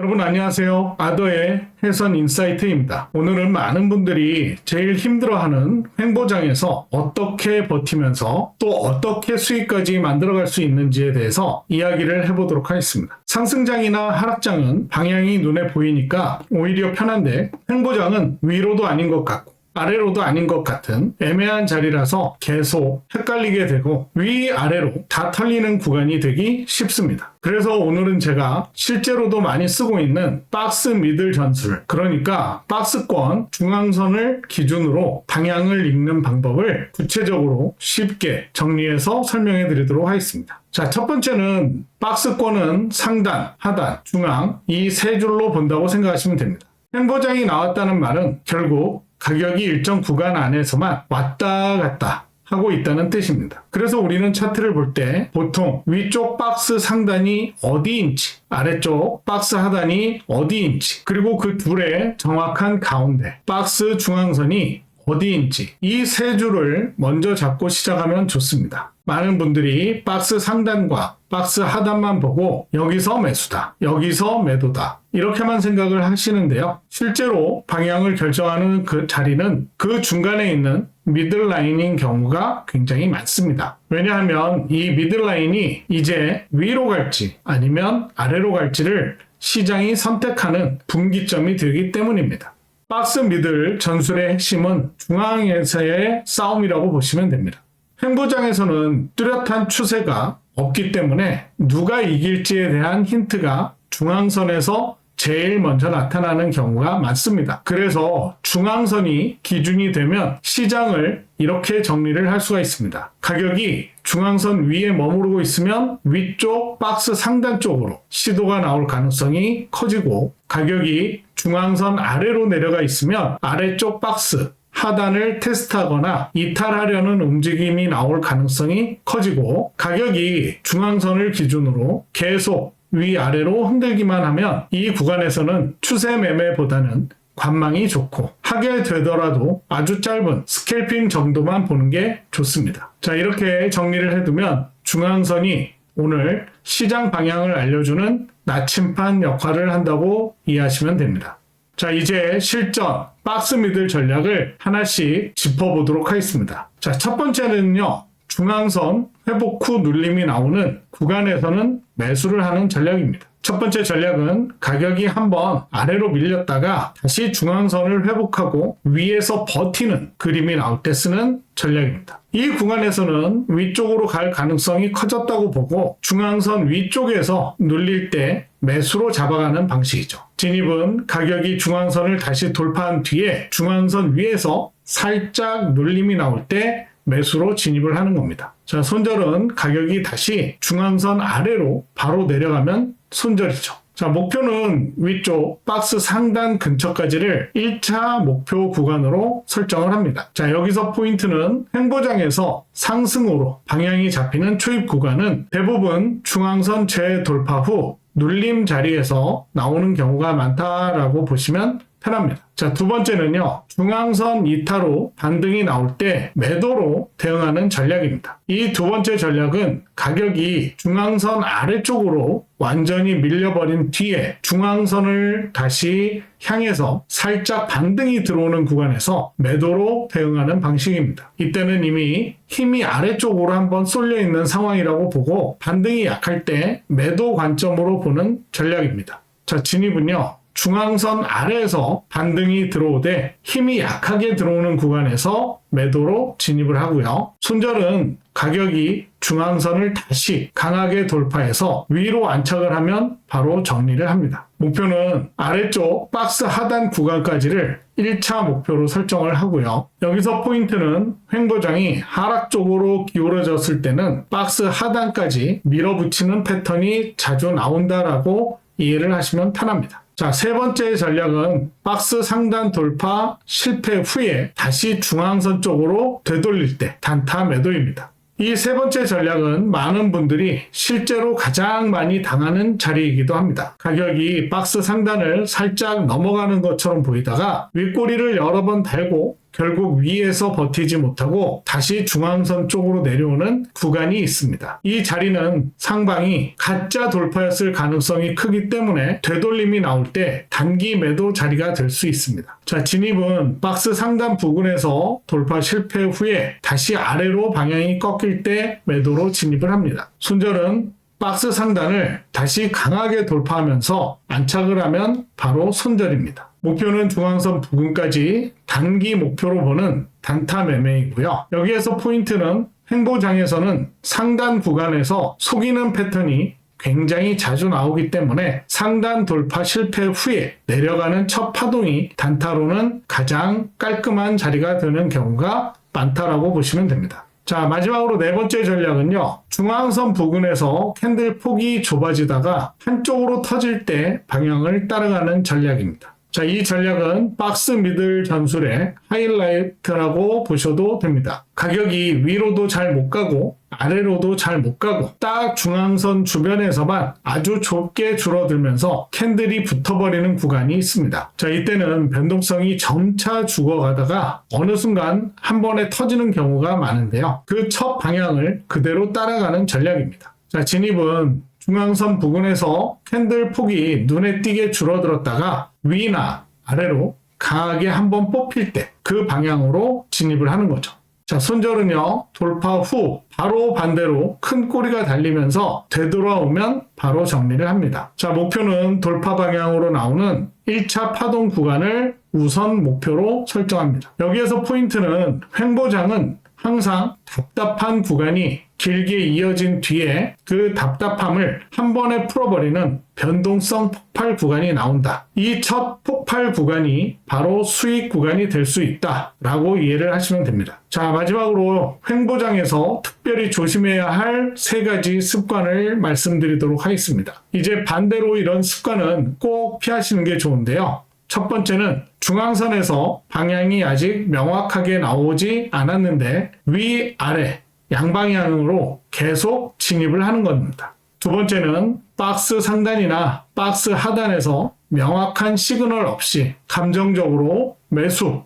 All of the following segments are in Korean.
여러분 안녕하세요. 아더의 해선 인사이트입니다. 오늘은 많은 분들이 제일 힘들어하는 횡보장에서 어떻게 버티면서 또 어떻게 수익까지 만들어갈 수 있는지에 대해서 이야기를 해보도록 하겠습니다. 상승장이나 하락장은 방향이 눈에 보이니까 오히려 편한데 횡보장은 위로도 아닌 것 같고 아래로도 아닌 것 같은 애매한 자리라서 계속 헷갈리게 되고 위아래로 다 털리는 구간이 되기 쉽습니다. 그래서 오늘은 제가 실제로도 많이 쓰고 있는 박스 미들 전술, 그러니까 박스권 중앙선을 기준으로 방향을 읽는 방법을 구체적으로 쉽게 정리해서 설명해 드리도록 하겠습니다. 자, 첫 번째는 박스권은 상단, 하단, 중앙 이 세 줄로 본다고 생각하시면 됩니다. 횡보장이 나왔다는 말은 결국 가격이 일정 구간 안에서만 왔다 갔다 하고 있다는 뜻입니다. 그래서 우리는 차트를 볼 때 보통 위쪽 박스 상단이 어디인지, 아래쪽 박스 하단이 어디인지, 그리고 그 둘의 정확한 가운데 박스 중앙선이 어디인지 이 세 줄을 먼저 잡고 시작하면 좋습니다. 많은 분들이 박스 상단과 박스 하단만 보고 여기서 매수다, 여기서 매도다 이렇게만 생각을 하시는데요. 실제로 방향을 결정하는 그 자리는 그 중간에 있는 미들라인인 경우가 굉장히 많습니다. 왜냐하면 이 미들라인이 이제 위로 갈지 아니면 아래로 갈지를 시장이 선택하는 분기점이 되기 때문입니다. 박스 미들 전술의 핵심은 중앙에서의 싸움이라고 보시면 됩니다. 횡보장에서는 뚜렷한 추세가 없기 때문에 누가 이길지에 대한 힌트가 중앙선에서 제일 먼저 나타나는 경우가 많습니다. 그래서 중앙선이 기준이 되면 시장을 이렇게 정리를 할 수가 있습니다. 가격이 중앙선 위에 머무르고 있으면 위쪽 박스 상단 쪽으로 시도가 나올 가능성이 커지고, 가격이 중앙선 아래로 내려가 있으면 아래쪽 박스 하단을 테스트하거나 이탈하려는 움직임이 나올 가능성이 커지고, 가격이 중앙선을 기준으로 계속 위아래로 흔들기만 하면 이 구간에서는 추세 매매보다는 관망이 좋고, 하게 되더라도 아주 짧은 스캘핑 정도만 보는 게 좋습니다. 자, 이렇게 정리를 해두면 중앙선이 오늘 시장 방향을 알려주는 나침판 역할을 한다고 이해하시면 됩니다. 자, 이제 실전 박스 미들 전략을 하나씩 짚어보도록 하겠습니다. 자, 첫 번째는요, 중앙선 회복 후 눌림이 나오는 구간에서는 매수를 하는 전략입니다. 첫 번째 전략은 가격이 한번 아래로 밀렸다가 다시 중앙선을 회복하고 위에서 버티는 그림이 나올 때 쓰는 전략입니다. 이 구간에서는 위쪽으로 갈 가능성이 커졌다고 보고 중앙선 위쪽에서 눌릴 때 매수로 잡아가는 방식이죠. 진입은 가격이 중앙선을 다시 돌파한 뒤에 중앙선 위에서 살짝 눌림이 나올 때 매수로 진입을 하는 겁니다. 자, 손절은 가격이 다시 중앙선 아래로 바로 내려가면 손절이죠. 자, 목표는 위쪽 박스 상단 근처까지를 1차 목표 구간으로 설정을 합니다. 자, 여기서 포인트는 횡보장에서 상승으로 방향이 잡히는 초입 구간은 대부분 중앙선 재돌파 후 눌림 자리에서 나오는 경우가 많다라고 보시면 편합니다. 자, 두 번째는요, 중앙선 이탈 후 반등이 나올 때 매도로 대응하는 전략입니다. 이 두 번째 전략은 가격이 중앙선 아래쪽으로 완전히 밀려버린 뒤에 중앙선을 다시 향해서 살짝 반등이 들어오는 구간에서 매도로 대응하는 방식입니다. 이때는 이미 힘이 아래쪽으로 한번 쏠려 있는 상황이라고 보고 반등이 약할 때 매도 관점으로 보는 전략입니다. 자, 진입은요, 중앙선 아래에서 반등이 들어오되 힘이 약하게 들어오는 구간에서 매도로 진입을 하고요. 손절은 가격이 중앙선을 다시 강하게 돌파해서 위로 안착을 하면 바로 정리를 합니다. 목표는 아래쪽 박스 하단 구간까지를 1차 목표로 설정을 하고요. 여기서 포인트는 횡보장이 하락 쪽으로 기울어졌을 때는 박스 하단까지 밀어붙이는 패턴이 자주 나온다라고 이해를 하시면 편합니다. 자, 세 번째 전략은 박스 상단 돌파 실패 후에 다시 중앙선 쪽으로 되돌릴 때 단타 매도입니다. 이 세 번째 전략은 많은 분들이 실제로 가장 많이 당하는 자리이기도 합니다. 가격이 박스 상단을 살짝 넘어가는 것처럼 보이다가 윗꼬리를 여러 번 달고 결국 위에서 버티지 못하고 다시 중앙선 쪽으로 내려오는 구간이 있습니다. 이 자리는 상방이 가짜 돌파였을 가능성이 크기 때문에 되돌림이 나올 때 단기 매도 자리가 될 수 있습니다. 자, 진입은 박스 상단 부근에서 돌파 실패 후에 다시 아래로 방향이 꺾일 때 매도로 진입을 합니다. 손절은 박스 상단을 다시 강하게 돌파하면서 안착을 하면 바로 손절입니다. 목표는 중앙선 부근까지 단기 목표로 보는 단타 매매이고요. 여기에서 포인트는 횡보장에서는 상단 구간에서 속이는 패턴이 굉장히 자주 나오기 때문에 상단 돌파 실패 후에 내려가는 첫 파동이 단타로는 가장 깔끔한 자리가 되는 경우가 많다라고 보시면 됩니다. 자, 마지막으로 네 번째 전략은요. 중앙선 부근에서 캔들 폭이 좁아지다가 한쪽으로 터질 때 방향을 따라가는 전략입니다. 자, 이 전략은 박스 미들 전술의 하이라이트라고 보셔도 됩니다. 가격이 위로도 잘 못 가고 아래로도 잘 못 가고 딱 중앙선 주변에서만 아주 좁게 줄어들면서 캔들이 붙어버리는 구간이 있습니다. 자, 이때는 변동성이 점차 죽어가다가 어느 순간 한 번에 터지는 경우가 많은데요. 그 첫 방향을 그대로 따라가는 전략입니다. 자, 진입은 중앙선 부근에서 캔들 폭이 눈에 띄게 줄어들었다가 위나 아래로 강하게 한번 뽑힐 때 그 방향으로 진입을 하는 거죠. 자, 손절은요, 돌파 후 바로 반대로 큰 꼬리가 달리면서 되돌아오면 바로 정리를 합니다. 자, 목표는 돌파 방향으로 나오는 1차 파동 구간을 우선 목표로 설정합니다. 여기에서 포인트는 횡보장은 항상 답답한 구간이 길게 이어진 뒤에 그 답답함을 한 번에 풀어버리는 변동성 폭발 구간이 나온다. 이 첫 폭발 구간이 바로 수익 구간이 될 수 있다라고 이해를 하시면 됩니다. 자, 마지막으로 횡보장에서 특별히 조심해야 할 세 가지 습관을 말씀드리도록 하겠습니다. 이제 반대로 이런 습관은 꼭 피하시는 게 좋은데요. 첫 번째는 중앙선에서 방향이 아직 명확하게 나오지 않았는데 위아래 양방향으로 계속 진입을 하는 겁니다. 두 번째는 박스 상단이나 박스 하단에서 명확한 시그널 없이 감정적으로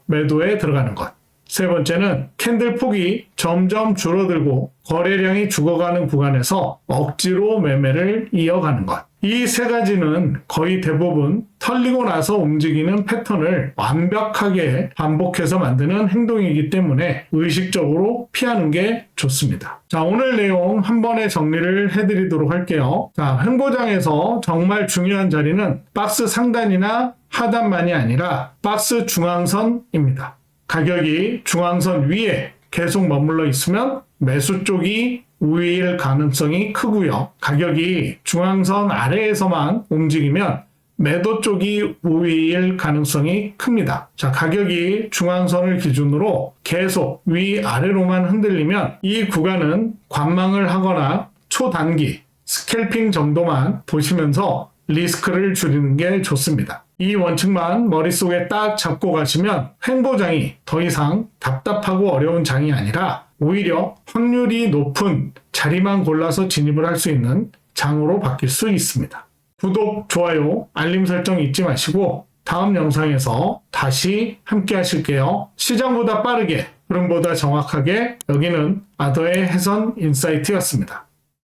매도에 들어가는 것. 세 번째는 캔들 폭이 점점 줄어들고 거래량이 죽어가는 구간에서 억지로 매매를 이어가는 것. 이 세 가지는 거의 대부분 털리고 나서 움직이는 패턴을 완벽하게 반복해서 만드는 행동이기 때문에 의식적으로 피하는 게 좋습니다. 자, 오늘 내용 한 번에 정리를 해드리도록 할게요. 자, 횡보장에서 정말 중요한 자리는 박스 상단이나 하단만이 아니라 박스 중앙선입니다. 가격이 중앙선 위에 계속 머물러 있으면 매수 쪽이 우위일 가능성이 크고요. 가격이 중앙선 아래에서만 움직이면 매도 쪽이 우위일 가능성이 큽니다. 자, 가격이 중앙선을 기준으로 계속 위아래로만 흔들리면 이 구간은 관망을 하거나 초단기 스캘핑 정도만 보시면서 리스크를 줄이는 게 좋습니다. 이 원칙만 머릿속에 딱 잡고 가시면 횡보장이 더 이상 답답하고 어려운 장이 아니라 오히려 확률이 높은 자리만 골라서 진입을 할 수 있는 장으로 바뀔 수 있습니다. 구독, 좋아요, 알림 설정 잊지 마시고 다음 영상에서 다시 함께 하실게요. 시장보다 빠르게, 흐름보다 정확하게, 여기는 아더의 해선 인사이트였습니다.